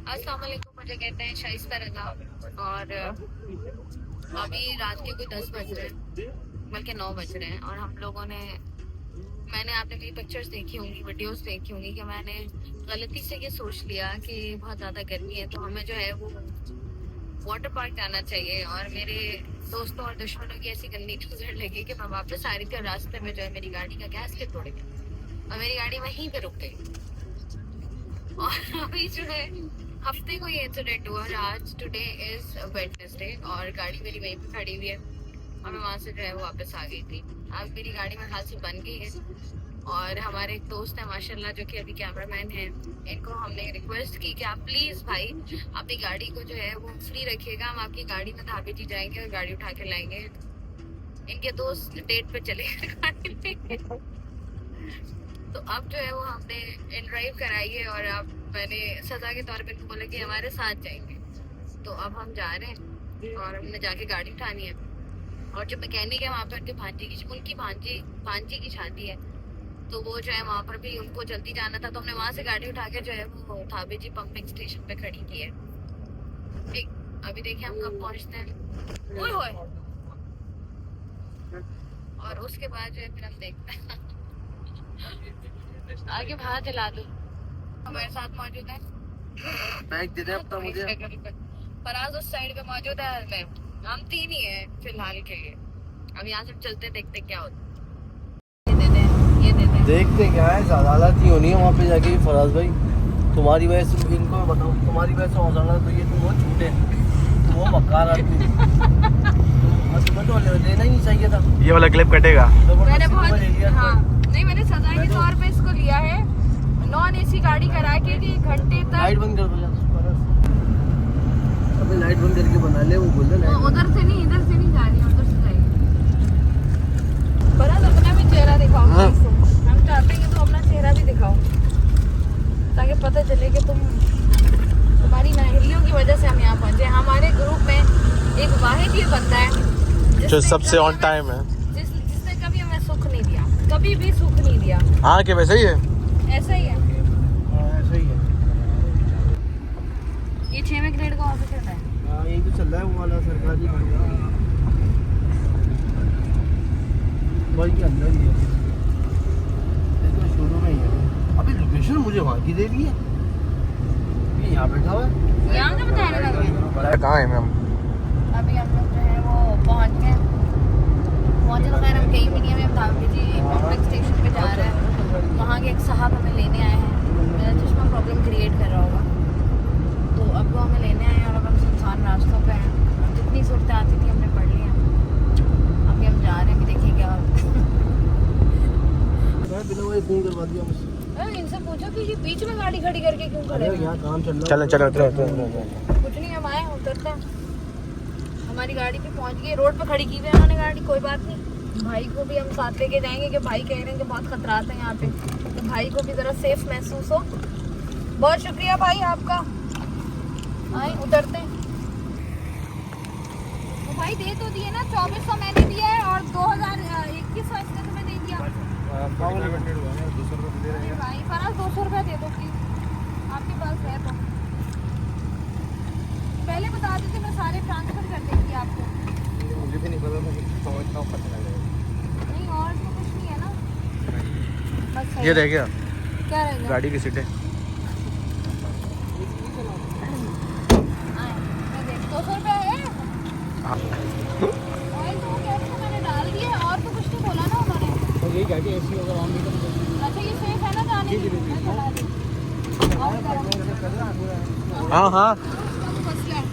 अस्सलाम वालेकुम, मुझे कहते हैं शाइस्ता रज़ा और अभी रात के कोई 10 बज रहे हैं, बल्कि 9 बज रहे हैं और हम लोगों ने मैंने आपने मेरी पिक्चर्स देखी होंगी, वीडियोस देखी होंगी कि मैंने गलती से ये सोच लिया कि बहुत ज़्यादा गर्मी है तो हमें जो है वो वाटर पार्क जाना चाहिए। और मेरे दोस्तों और दुश्मनों की ऐसी गंदी नजर लगी कि मैं वापस आ रही थी और रास्ते में जो है मेरी गाड़ी का गैसकेट टूट गया और मेरी गाड़ी वहीं पे रुक गई। और अभी जो है हफ्ते को ये इंसिडेंट हुआ और आज टुडे इज वेडनेसडे और गाड़ी मेरी वहीं पे खड़ी हुई है और मैं वहाँ से जो है वो वापस आ गई थी। अब मेरी गाड़ी मेरे हाथ से बन गई है और हमारे एक दोस्त है माशाल्लाह जो कि अभी कैमरामैन है, इनको हमने रिक्वेस्ट की कि आप प्लीज भाई अपनी गाड़ी को जो है वो फ्री रखिएगा, हम आपकी गाड़ी में ढाबे जी जाएंगे और गाड़ी उठा के लाएंगे। इनके दोस्त डेट पे चले गए गाड़ी लेके। तो अब जो है वो हमने इन ड्राइव कराई है और अब मैंने सजा के तौर पे इनको बोला कि हमारे साथ जाएंगे। तो अब हम जा रहे हैं और हमने जाके गाड़ी उठानी है और जो मैकेनिक है वहाँ पे उनकी भांजी की शादी है तो वो जो है वहाँ पर भी उनको जल्दी जाना था तो हमने वहाँ से गाड़ी उठा के जो है वो थाबे जी पंपिंग स्टेशन पे खड़ी की है। ठीक, अभी देखिए हम कब पहुँचते हैं। ओए होए। और उसके बाद जो है फिर हम देखते हैं आगे बाहर चला दो। हमारे साथ मौजूद है बैग दे दे अपना मुझे। फराज उस साइड पे मौजूद है, हम तीन ही हैं फिलहाल के लिए। अब यहाँ से चलते देखते क्या होता है। ये दे दे देखते क्या है, ज्यादा हालत नहीं होनी है वहाँ पे जाके। फराज भाई तुम्हारी वजह से इनको मैं बताऊँ, तुम्हारी वजह से मौजूद तो ये तुम वो झूठे तुम वो मक्कार आदमी तो लेना ही चाहिए था। ये वाला क्लिप कटेगा। मैंने बहुत नहीं मैंने सजा के तौर पे इसको लिया है नॉन एसी गाड़ी करा के कि घंटे तक। लाइट बंद कर दो यार, अबे लाइट बंद करके बना ले। वो बोल रहा है उधर से नहीं, इधर से नहीं जा रही, उधर से जाएगी। बराबर अपना भी चेहरा दिखाओ। हाँ। हम चाहते हैं कि तुम अपना चेहरा भी दिखाओ ताकि पता चले कि तुम्हारी नाअहलियों की वजह से हम यहाँ पहुँचे। हमारे ग्रुप में एक वाहिद ये बंदा है जो सबसे ऑन टाइम है, जिसने कभी हमें सुख नहीं दिया, कभी भी सुख नहीं दिया। हाँ कि वैसे ही है, ऐसा ही है। ऐसा ही है। ये 6वें ग्रेड का ऑफिसर है। हाँ यही तो चल रहा है वो वाला सरकारी भाई के अंदर ही है, ये तो शुरू में ही है। अभी लोकेशन मुझे वहाँ की दे दी है, ये यहाँ बैठा हुआ है। यहाँ का बताया लगा। कहाँ है मैम? अभी हम लोग जो है वो पहुँच गए तो खैर हम कहीं भी नहीं है। हम धाबे जी पंपिंग स्टेशन पे जा रहे हैं, वहाँ के एक साहब हमें लेने आए हैं। मेरा चश्मा प्रॉब्लम क्रिएट कर रहा होगा तो अब वो हमें लेने आए हैं और अब हम सुनसान रास्तों पे हैं। जितनी सूरतें आती थी हमने पढ़ ली हैं, अभी हम जा रहे हैं, अभी देखिए क्या होता मैं बिना वही फोन करवा दिया मुझसे। है। इनसे पूछो कि ये बीच में गाड़ी खड़ी करके क्यों खड़े अरे हैं। यहाँ काम चल रहा है। चलो उतरो। कुछ नहीं, हम आए उतरते हैं। हमारी गाड़ी पे पहुंच गई, रोड पे खड़ी की हुई है उन्होंने गाड़ी, कोई बात नहीं। भाई को भी हम साथ लेके जाएंगे कि भाई कह रहे हैं कि बहुत खतरात है यहाँ पे, तो भाई को भी जरा सेफ महसूस हो। बहुत शुक्रिया भाई आपका। आए उतरते हैं। तो भाई दे तो दिए ना, 2400 मैंने दिया है और 2100 इसने तुम्हें दे दिया। अरे भाई फराज 200 रुपया दे दो प्लीज, आपके पास है तो। पहले बता देते मैं सारे ट्रांसफर कर देती आपको। मुझे भी नहीं पता था नहीं और तो कुछ नहीं है ना, बस है। ये रह गया क्या रहेगा? गाड़ी की सीटें। आए, मैं देख 200 रुपया है। ऑयल तो क्या है, मैंने डाल दिया है और तो कुछ नहीं बोला ना उन्होंने। यही गाड़ी ऐसी अगर ऑन नहीं करते। अच्छा ये सेफ है ना जाने के लिए? मैं चला दी। ऑन करो। हाँ हाँ उसका तो मसला है।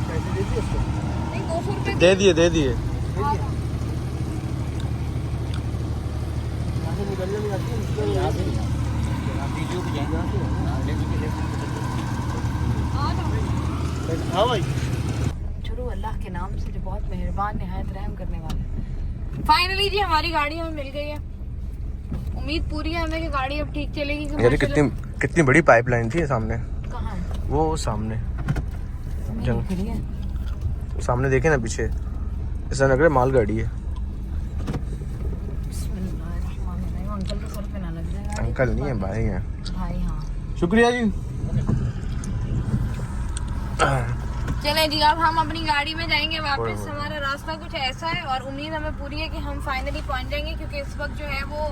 पैसे दे दिए उसको। नहीं 200 रुपये दे दिए। हाँ, यहाँ से निकलने में आती है, यहाँ से वीडियो भी जाएंगे आ जाओ। हाँ भाई शुरू अल्लाह के नाम से जो बहुत मेहरबान निहायत रहम करने वाला। फाइनली जी हमारी गाड़ी हमें मिल गई है। उम्मीद पूरी है हमें कि गाड़ी अब ठीक चलेगी। यार कितनी बड़ी पाइपलाइन थी सामने, कहाँ है? वो सामने नहीं दिख रही है। सामने देखे ना पीछे, ऐसा लग रहा है मालगाड़ी है। बिस्मिल्लाहिर्रहमानिर्रहीम। अंकल के सर पे ना लग जाए गाड़ी। अंकल नहीं है भाई है। भाई हाँ। शुक्रिया जी। चलें जी, अब हम अपनी गाड़ी में जाएंगे वापस। हमारा रास्ता कुछ ऐसा है और उम्मीद हमें पूरी है कि हम फाइनली पहुंच जाएंगे, क्योंकि इस वक्त जो है वो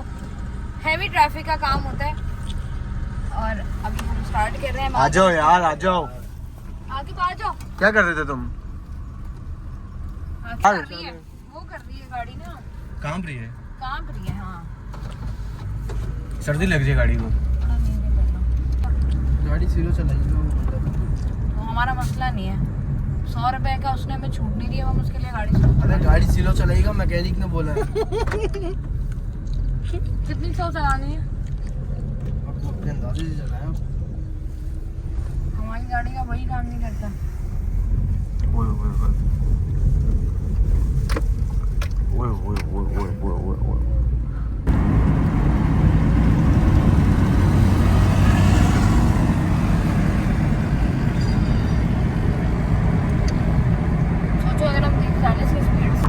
हैवी ट्रैफिक का काम होता है। और अभी हम स्टार्ट कर रहे हैं। आ जाओ यार, आ जाओ। आगे तो आ जाओ। क्या कर रहे थे तुम? कर रही है वो, कर रही है गाड़ी ना, कांप रही है। कांप रही है हाँ। सर्दी लग जाए गाड़ी को। गाड़ी स्लो चलाइए। तो हमारा मसला नहीं है, 100 रुपए का उसने हमें छूट नहीं दिया, हम उसके लिए गाड़ी स्लो अरे गाड़ी स्लो चलाएगा, मैकेनिक ने बोला है। कितनी स्लो चलानी है? आपको अपने अंदाजे से चलाएं। हमारी गाड़ी का वही काम नहीं करता। ओए ओए ओए ओए ओए ओए ओए ओए ओए। सोचो अगर हम 30-40 की स्पीड से,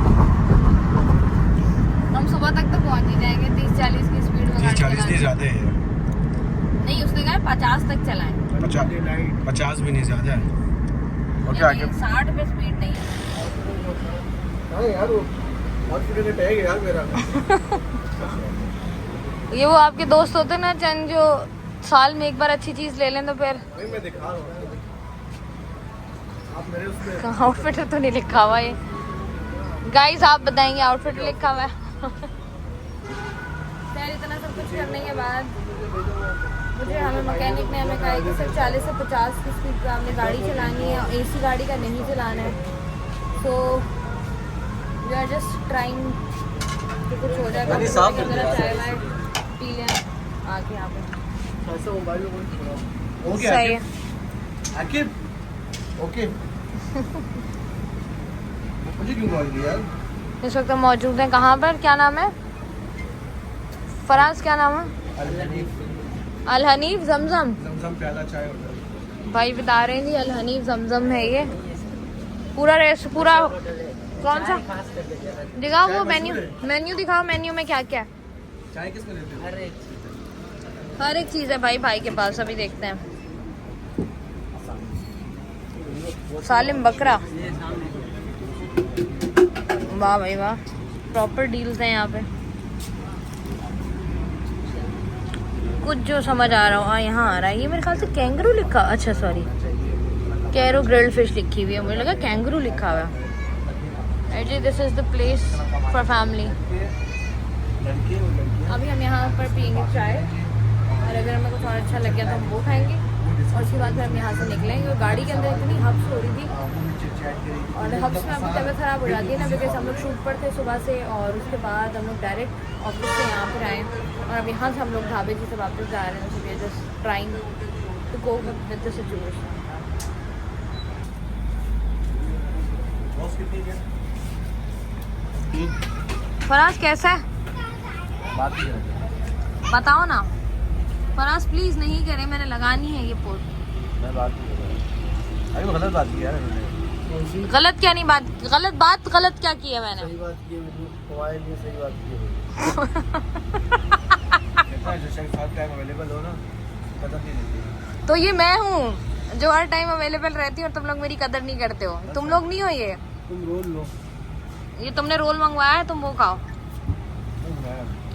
हम सुबह तक तो पहुंच ही जाएंगे 30-40 की स्पीड में गाड़ी 40 नहीं चलाने। ज्यादा है। नहीं, उसने कहा 50 तक चलाएं। 50 भी नहीं ज्यादा है। और क्या आगे? 60 पे स्पीड नहीं है। हाँ यार, वो हॉस्पिटल का टैग है यार मेरा। ये वो आपके दोस्त होते ना चंद, जो साल में एक बार अच्छी चीज ले लें तो फिर। भाई मैं दिखा रहा हूँ, आप मेरे उसमें आउटफिट तो नहीं लिखा हुआ ये। गाइस आप बताएंगे आउटफिट लिखा हुआ है। खैर इतना सब कुछ करने के बाद मुझे हमें मैकेनिक ने हमें कहा है कि सिर्फ 40 से 50 की स्पीड पे हमने गाड़ी चलानी है, और एसी गाड़ी का नहीं चलाना है। So we are just trying कि कुछ हो जाएगा। यानी साफ कर जरा दिया। चाय वाय पी लें आके यहाँ पे। ऐसा मोबाइल में कोई हो गया सही है। आकिब ओके। मुझे क्यों कॉल किया यार? इस वक्त हम मौजूद हैं कहाँ पर, क्या नाम है फराज, क्या नाम है? अल हनीफ जमजम। जमजम प्याला चाय होता भाई बता रहे हैं जी अल हनीफ जमजम है ये। पूरा रेस्ट पूरा कौन सा दिखाओ, वो मेन्यू दिखाओ, मेन्यू में क्या क्या है? चाय किसमें लेते हो? हर एक चीज़ है भाई के पास। अभी देखते हैं। सालिम बकरा, वाह भाई वाह, प्रॉपर डील्स हैं यहाँ पे। कुछ जो समझ आ रहा हो यहाँ आ रहा है। ये मेरे ख्याल से कैंगरू लिखा, अच्छा सॉरी कैरो ग्रिल्ड फिश लिखी हुई है, मुझे लगा कैंगरू लिखा हुआ है। Actually this is the place for family. अभी हम यहाँ पर पियेंगे चाय, और अगर हमें कुछ और अच्छा लग गया तो हम वो खाएंगे, और उसके बाद फिर हम यहाँ से निकलेंगे। और गाड़ी के अंदर इतनी हब्स हो रही थी, और हब्स में अभी तबीयत ख़राब हो जाती है ना, बिकॉज हम लोग शूट पर थे सुबह से, और उसके बाद हम लोग डायरेक्ट ऑफिस से यहाँ पर आए, और अब यहाँ से हम लोग ढाबे जी से वापस जा रहे हैं। So we are just trying to go with the situation. Faraz कैसा है बात ही है। बताओ ना फराज, प्लीज नहीं करे, मैंने लगानी है ये पोस्ट। मैं बात नहीं कर रहा। अरे वो गलत बात की यार मैंने। गलत क्या नहीं बात, गलत क्या की है मैंने? सही बात की है, तुम्हारे लिए सही बात की है। जो शख्स हर टाइम अवेलेबल हो ना, कदर नहीं देती। तो ये मैं हूँ जो हर टाइम अवेलेबल रहती हूँ, और तुम लोग मेरी कदर नहीं करते हो। तुम लोग नहीं हो ये रोल लो। ये तुमने रोल मंगवाया है, तुम वो खाओ।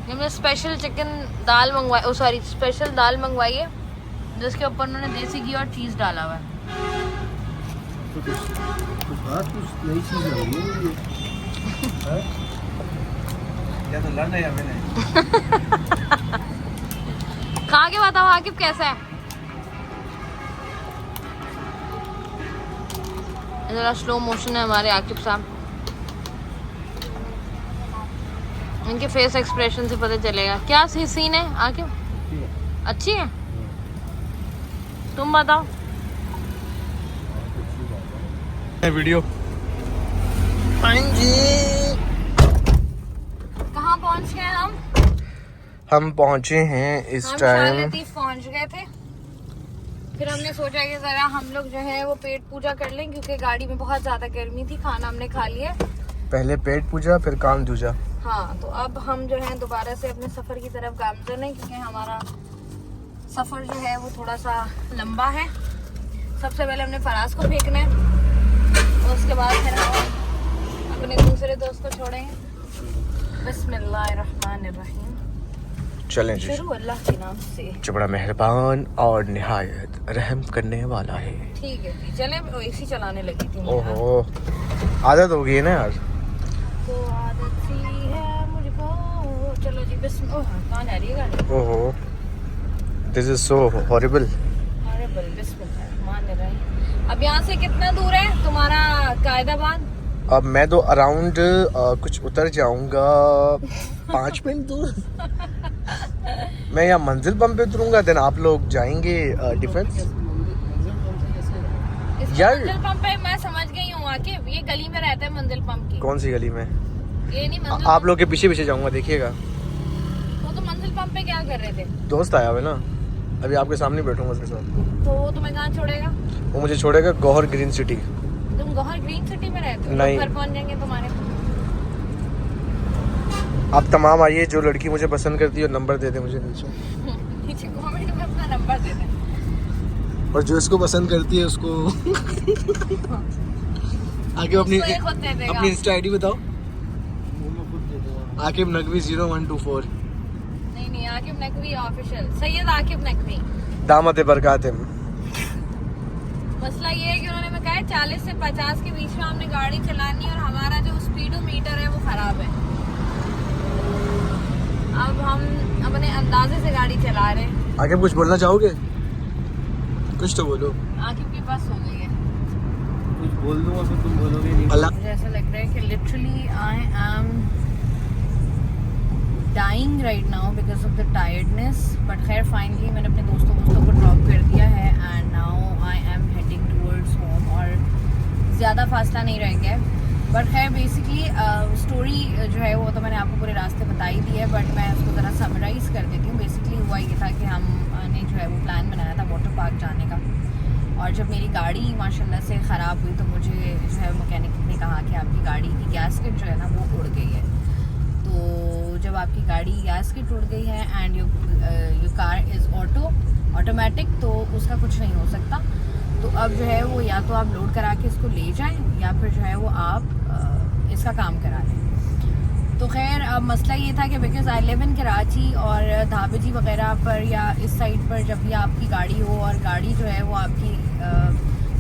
हमने स्पेशल चिकन दाल मंगवाई, ओ सॉरी स्पेशल दाल मंगवाई है, जिसके ऊपर उन्होंने देसी घी और चीज़ डाला हुआ है। कुछ नई चीज़ लग रही है मुझे। या तो लड़ या मैंने। खा के बताओ आकिब कैसा है। जरा स्लो मोशन है हमारे आकिब साहब, इनके फेस एक्सप्रेशन से पता चलेगा क्या सीन है। आकिब अच्छी है, तुम बताओ। वीडियो कहाँ पहुँच गए हम पहुंचे हैं इस हम टाइम। लतीफ पहुँच गए थे। फिर हमने सोचा कि जरा हम लोग जो है वो पेट पूजा कर लें, क्योंकि गाड़ी में बहुत ज्यादा गर्मी थी। खाना हमने खा लिया, पहले पेट पूजा फिर काम दूजा। हाँ तो अब हम जो है दोबारा से अपने सफर की तरफ गामजन है, क्योंकि हमारा सफ़र जो है वो थोड़ा सा लंबा है। सबसे पहले हमने फराज को फेंकना है और उसके बाद फिर हम अपने दूसरे दोस्त को छोड़ेंगे। बिस्मिल्लाहिर्रहमानिर्रहीम। चलें जी। शुरू अल्लाह के नाम से, जो बड़ा मेहरबान और निहायत रहम करने वाला है। ठीक है जी, चले। एसी चलाने लगी थी मैं। ओहो, आदत हो गई है ना यार। तो आदत सी है मुझको। चलो जी, बिस्मिल्लाह। कहाँ जा रही है गाड़ी? ओहो, दिस इज सो हॉरिबल। अरे बल बिस्मिल्लाह। अब यहाँ से कितना दूर है तुम्हारा कायदाबाद? अब मैं तो अराउंड कुछ उतर जाऊंगा 5 मिनट दूर। मैं यहाँ मंजिल पंप पे उतरूंगा, देन आप लोग जाएंगे डिफेंस। यार मंजिल पंप पे मैं समझ गई हूँ आकिब, ये गली में रहता है मंजिल पंप की। कौन सी गली में? ये नहीं मंजिल आप लोग के पीछे पीछे जाऊंगा, देखिएगा। वो तो मंजिल पंप पे क्या कर रहे थे? दोस्त आया हुआ है ना, अभी आपके सामने बैठूंगा उसके साथ। तो वो तुम्हें कहाँ छोड़ेगा? वो मुझे छोड़ेगा गौहर ग्रीन सिटी। तुम गौहर ग्रीन सिटी में रहते हो? नहीं। घर पहुँच जाएंगे तुम्हारे। आप तमाम आइए, जो लड़की मुझे पसंद करती है नंबर दे दे मुझे नीचे, नीचे कमेंट में अपना नंबर दे दें। और जो इसको पसंद करती है उसको आगे अपनी उसको ये खुद दे देगा। अपनी इंस्टा आईडी बताओ। वो मैं खुद दे दूंगा। आकिब नकवी 0124। नहीं, आकिब नकवी ऑफिशियल, सैयद आकिब नकवी। दामत बरकातिम। मसला ये है कि उन्होंने कहा 40 से 50 के बीच में हमने गाड़ी चलानी है और हमारा जो स्पीडोमीटर है वो खराब है। अब हम अपने अंदाजे से गाड़ी चला रहे हैं। आकिब कुछ बोलना चाहोगे? कुछ तो बोलो। आकिब की बस हो गई है। कुछ बोल दूंगा फिर तुम बोलोगे नहीं। अल्लाह। मुझे ऐसा लग रहा है कि literally I am dying right now because of the tiredness. But खैर फाइनली मैंने अपने दोस्तों को ड्रॉप कर दिया है and now I am heading towards home. और ज़्यादा फासला नहीं रह गया है। बट खैर बेसिकली स्टोरी जो है वो तो मैंने आपको पूरे रास्ते बता ही दी है, बट मैं उसको ज़रा समराइज़ कर देती हूँ। बेसिकली हुआ ये था कि हमने जो है वो प्लान बनाया था वाटर पार्क जाने का, और जब मेरी गाड़ी माशाल्लाह से ख़राब हुई तो मुझे जो है मैकेनिक ने कहा कि आपकी गाड़ी की गैस्केट जो है ना वो उड़ गई है। तो जब आपकी गाड़ी गैस्केट उड़ गई है and your car is automatic, तो उसका कुछ नहीं हो सकता। तो अब जो है वो या तो आप लोड करा के इसको ले जाएं या फिर जो है वो आप इसका काम करा लें। तो खैर अब मसला ये था कि because I live in Karachi और धाबेजी वगैरह पर या इस साइड पर जब भी आपकी गाड़ी हो और गाड़ी जो है वो आपकी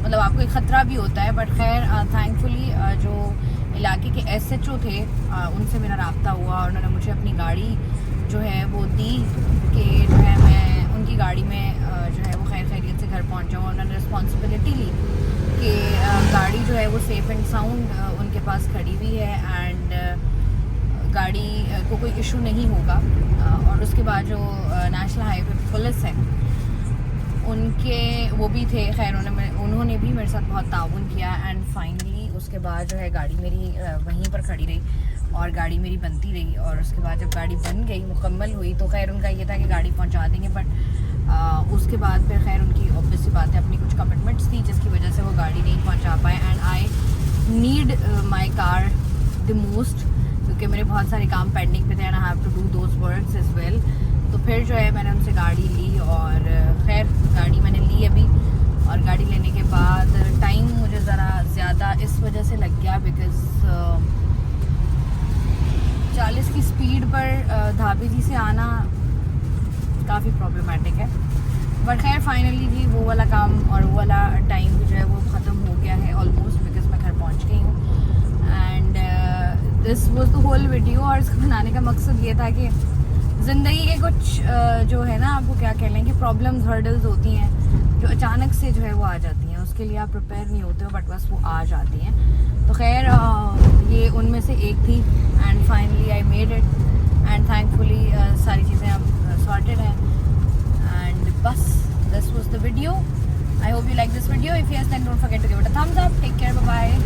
मतलब आपको एक ख़तरा भी होता है। बट खैर थैंकफुली जो इलाके के SHO थे उनसे मेरा रब्ता हुआ और उन्होंने मुझे अपनी गाड़ी जो है वो दी कि जो है मैं उनकी गाड़ी में जो है वो खैर खैरियत से घर पहुंच जाऊँ। उन्होंने रिस्पॉन्सिबिलिटी ली कि गाड़ी जो है वो सेफ़ एंड साउंड उनके पास खड़ी हुई है एंड गाड़ी को कोई इशू नहीं होगा। और उसके बाद जो नेशनल हाईवे पुलिस है उनके वो भी थे, खैर उन्होंने भी मेरे साथ बहुत ताउन किया एंड फाइनली उसके बाद जो है गाड़ी मेरी वहीं पर खड़ी रही और गाड़ी मेरी बनती रही। और उसके बाद जब गाड़ी बन गई मुकम्मल हुई तो खैर उनका ये था कि गाड़ी पहुंचा देंगे। बट उसके बाद फिर खैर उनकी ऑब्वियस सी बात है अपनी कुछ कमिटमेंट्स थी जिसकी वजह से वो गाड़ी नहीं पहुंचा पाए and I need my car the most, क्योंकि मेरे बहुत सारे काम पेंडिंग पे थे and I have to do those works as well. तो फिर जो है मैंने उनसे गाड़ी ली और खैर गाड़ी मैंने ली अभी। और गाड़ी लेने के बाद टाइम मुझे ज़रा ज़्यादा इस वजह से लग गया बिकॉज़ 40 की स्पीड पर धाबेजी से आना काफ़ी प्रॉब्लमेटिक है। बट खैर फाइनली जी वो वाला काम और वो वाला टाइम जो है वो ख़त्म हो गया है ऑलमोस्ट, बिकॉज़ मैं घर पहुंच गई हूँ and this was the whole video. और इसको बनाने का मकसद ये था कि ज़िंदगी के कुछ जो है ना आपको क्या कह लें कि प्रॉब्लम्स हर्डल्स होती हैं जो अचानक से जो है वो आ जाती हैं, उसके लिए आप प्रिपेयर नहीं होते हो बट बस वो आ जाती हैं। तो खैर ये उनमें से एक थी and finally I made it and thankfully सारी चीज़ें अब सॉर्टेड हैं एंड बस this was the video. I hope you like this video. If yes then don't forget to give it a thumbs up. Take care, bye bye.